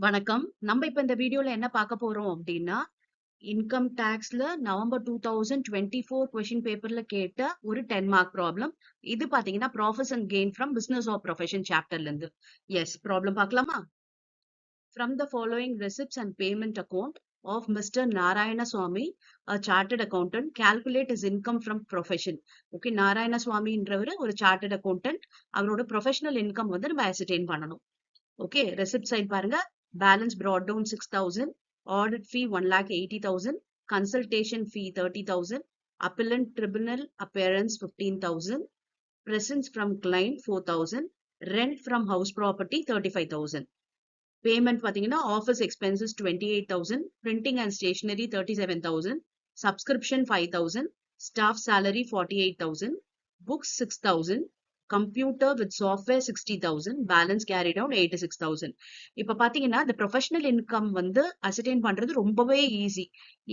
வணக்கம். நம்ம இப்ப இந்த வீடியோல என்ன பார்க்க போறோம் அப்படின்னா, இன்கம் டாக்ஸ்ல நவம்பர் 2024 கொஸ்டின் பேப்பர்ல கேட்ட ஒரு 10 மார்க் ப்ராப்ளம். இது பாத்தீங்கன்னா profits and gain from business R profession சாப்டர்ல இருந்து. எஸ், ப்ராப்ளம் பார்க்கலாமா? From the following receipts and payment account of Mr. Narayana Swamy, a chartered accountant, calculate his income from profession. Okay, Narayana Swamy என்றவர் ஒரு chartered accountant. அவரோட professional income வந்து நம்ம ascertain பண்ணணும். Okay, receipt side பாருங்க. Balance brought down 6,000. Audit fee 1,80,000. Consultation fee 30,000. Appellant tribunal appearance 15,000. Presence from client 4,000. Rent from house property 35,000. Payment பாத்தீங்கன்னா office expenses 28,000. Printing and stationery 37,000. Subscription 5,000. Staff salary 48,000. Books 6,000. Computer with software 60,000. Balance carried out 86,000. இப்ப பாத்தீங்கன்னா இந்த professional income வந்து அசர்டைன் பண்றது ரொம்பவே easy.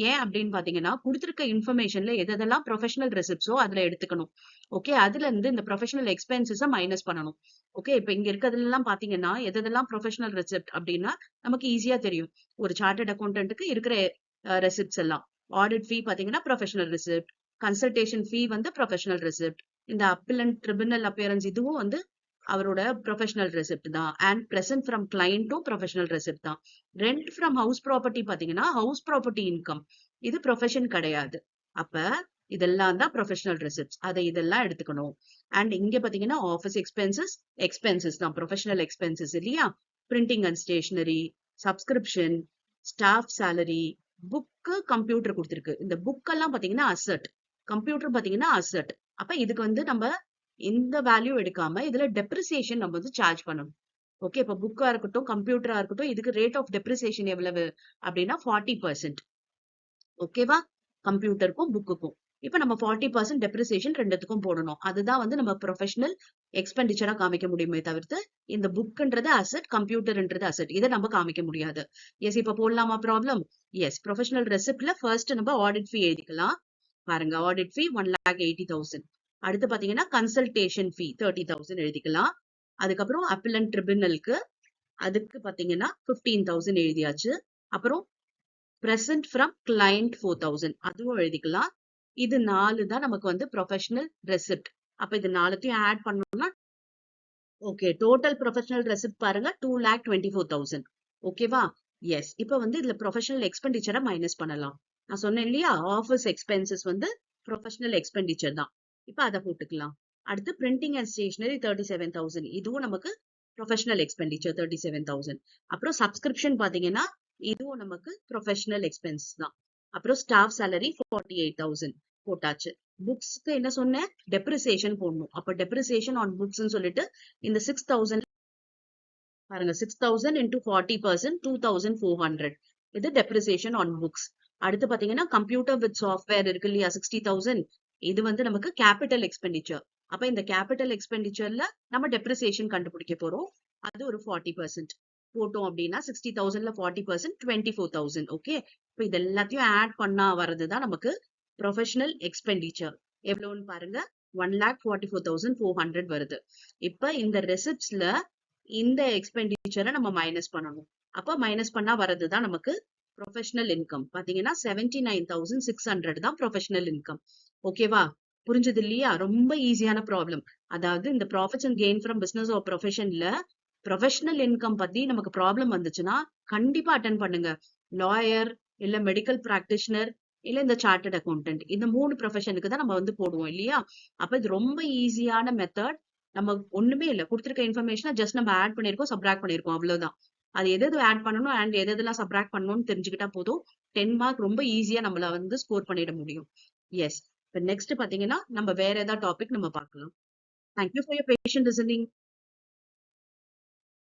ஏன் அப்படின்னு பாத்தீங்கன்னா கொடுத்திருக்க இன்ஃபர்மேஷன்ல எதெல்லாம் ப்ரொஃபஷனல் ரெசிப்ட்ஸோ அதுல எடுத்துக்கணும். ஓகே, அதுல இருந்து இந்த ப்ரொஃபஷனல் எக்ஸ்பென்சஸ மைனஸ் பண்ணணும். ஓகே, இப்ப இங்க இருக்கிறதுல எல்லாம் பாத்தீங்கன்னா எதெல்லாம் ப்ரொஃபஷனல் ரெசிப்ட் அப்படின்னா நமக்கு ஈஸியா தெரியும். ஒரு சார்ட்டர்ட் அக்கௌண்டன்ட்டுக்கு இருக்கிற ரெசிப்ட்ஸ் எல்லாம். ஆடிட் ஃபீ பாத்தீங்கன்னா ப்ரொஃபஷனல் ரெசிப்ட். கன்சல்டேஷன் ஃபீ வந்து ப்ரொஃபஷனல் ரெசிப்ட். இந்த அப்பலண்ட் ட்ரிபுனல் அப்பியரன்ஸ் இதுவும் வந்து அவரோட ப்ரொஃபஷனல் ரெசிப்ட் தான். அண்ட் பிரசன்ட் ஃப்ரம் கிளையண்ட்டும் ப்ரொஃபஷனல் ரெசிப்ட் தான். ரெண்ட் ஃப்ரம் ஹவுஸ் ப்ராப்பர்ட்டி பாத்தீங்கன்னா ஹவுஸ் ப்ராப்பர்ட்டி இன்கம், இது ப்ரொஃபஷன் கிடையாது. அப்ப இதெல்லாம் தான் ப்ரொஃபஷனல் ரெசிப்ட்ஸ். அதை இதெல்லாம் எடுத்துக்கணும். அண்ட் இங்க பாத்தீங்கன்னா ஆஃபீஸ் எக்ஸ்பென்சஸ் தான் ப்ரொஃபஷனல் எக்ஸ்பென்சஸ் இல்லையா? Printing and stationery, subscription, staff salary, book, computer கொடுத்திருக்கு. இந்த புக் எல்லாம் பாத்தீங்கன்னா அசெட், கம்ப்யூட்டர் பாத்தீங்கன்னா அசெட். அப்ப இதுக்கு வந்து நம்ம இந்த வேல்யூ எடுக்காம இதுல டெப்ரிசியேஷன் நம்ம வந்து சார்ஜ் பண்ணணும். ஓகே, இப்ப புக்கா இருக்கட்டும் கம்ப்யூட்டரா இருக்கட்டும் இதுக்கு ரேட் ஆஃப் டெப்ரிசியேஷன் எவ்வளவு அப்படின்னா 40%. ஓகேவா? கம்ப்யூட்டருக்கும் புக்குக்கும். இப்ப நம்ம 40% டெப்ரிசியேஷன் ரெண்டுத்துக்கும் போடணும். அதுதான் வந்து நம்ம ப்ரொஃபஷனல் எக்ஸ்பெண்டிச்சரா காமிக்க முடியுமே தவிர்த்து இந்த புக்ன்றது அசெட், கம்ப்யூட்டர்ன்றது அசெட் இதை நம்ம காமிக்க முடியாது. எஸ், இப்ப போடலாமா ப்ராப்ளம்? எஸ், ப்ரொஃபஷனல் ரெசிப்ட்ல ஃபர்ஸ்ட் நம்ம ஆடிட் ஃபீ எழுதிக்கலாம். பாருங்க, ஆடிட் ஃபீ 1,80,000. அடுத்து பாத்தீங்கன்னா கன்சல்டேஷன் ஃபீ 30,000 எழுதிக்கலாம். அதுக்கப்புறம் அப்பலண்ட் ட்ரிபுனலுக்கு அதுக்கு பாத்தீங்கன்னா 15,000 எழுதியாச்சு. அப்புறம் பிரசன்ட் ஃப்ரம் கிளையண்ட் 4,000 அதுவும் எழுதிக்கலாம். இது 4 தான் நமக்கு வந்து ப்ரொஃபஷனல் ரெசிப்ட். அப்ப இது 4த்தையும் ஆட் பண்ணோம்னா ஓகே, டோட்டல் ப்ரொஃபஷனல் ரெசிப்ட் பாருங்க 2,24,000. ஓகேவா? எஸ், இப்ப வந்து இதுல ப்ரொஃபஷனல் எக்ஸ்பெண்டிச்சரை மைனஸ் பண்ணலாம். நான் சொன்னேன் இல்லையா, ஆஃபீஸ் எக்ஸ்பென்சஸ் வந்து ப்ரொஃபஷனல் எக்ஸ்பெண்டிச்சர் தான். இப்ப அதை போட்டுக்கலாம். அடுத்து பிரிண்டிங் அண்ட் ஸ்டேஷனரி 37,000. இதுவும் நமக்கு ப்ரொஃபஷனல் எக்ஸ்பெண்டிச்சர் 37,000. அப்புறம் சப்ஸ்கிரிப்ஷன் பாத்தீங்கன்னா இதுவும் நமக்கு ப்ரொஃபஷனல் எக்ஸ்பென்ஸ் தான். அப்புறம் ஸ்டாஃப் சேலரி 48,000 போட்டாச்சு. புக்ஸ்க்கு என்ன சொன்னேன்? டெப்ரிசியேஷன் போடணும். அப்ப டெப்ரிசியேஷன் ஆன் புக்ஸ் சொல்லிட்டு இந்த 6,000 பாருங்க, 6,000 into 40% 2,400. இது டெப்ரிசியேஷன் ஆன் புக்ஸ். அடுத்து பாத்தீங்கன்னா கம்ப்யூட்டர் வித் சாஃப்ட்வேர் இருக்கு இல்லையா 60,000. இது வந்து நமக்கு கேபிட்டல் எக்ஸ்பெண்டிச்சர். அப்ப இந்த கேபிட்டல் எக்ஸ்பெண்டிச்சர்ல நம்ம டெப்ரிசியேஷன் கண்டுபிடிக்க போறோம். அது ஒரு 40% போட்டோம் அப்படின்னா 60,000ல 40% 24,000. ஓகே, இப்ப இது எல்லாத்தையும் ஆட் பண்ணா வர்றதுதான் நமக்கு ப்ரொஃபஷனல் எக்ஸ்பெண்டிச்சர். எவ்வளவுன்னு பாருங்க, 1,44,400 வருது. இப்ப இந்த ரெசிப்ட்ஸ்ல இந்த எக்ஸ்பெண்டிச்சரை நம்ம மைனஸ் பண்ணணும். அப்ப மைனஸ் பண்ணா வர்றதுதான் நமக்கு ப்ரொஃபஷனல் இன்கம். பாத்தீங்கன்னா 79,600 தான் ப்ரொஃபஷனல் இன்கம். ஓகேவா? புரிஞ்சது இல்லையா? ரொம்ப ஈஸியான ப்ராப்ளம். அதாவது இந்த profits and gain from business or ப்ரொஃபஷன்ல ப்ரொஃபஷனல் இன்கம் பத்தி நமக்கு ப்ராப்ளம் வந்துச்சுன்னா கண்டிப்பா அட்டன் பண்ணுங்க. லாயர் இல்ல மெடிக்கல் பிராக்டிஷனர் இல்ல இந்த சார்ட்டர்ட் அக்கௌண்டன்ட், இந்த 3 ப்ரொஃபஷனுக்கு தான் நம்ம வந்து போடுவோம் இல்லையா? அப்ப இது ரொம்ப ஈஸியான மெத்தட். நம்ம ஒண்ணுமே இல்ல, கொடுத்திருக்க இன்ஃபர்மேஷனை ஜஸ்ட் நம்ம ஆட் பண்ணிருக்கோம், சப்ராக்ட் பண்ணிருக்கோம், அவ்வளவுதான். அது எது ஆட் பண்ணணும் அண்ட் எதெல்லாம் சப்ராக்ட் பண்ணணும்னு தெரிஞ்சுக்கிட்டா போதும். 10 மார்க் ரொம்ப ஈஸியா நம்மள வந்து ஸ்கோர் பண்ணிட முடியும். எஸ், இப்ப நெக்ஸ்ட் பாத்தீங்கன்னா நம்ம வேற ஏதாவது டாபிக் நம்ம பார்க்கலாம். Thank you for your patient listening.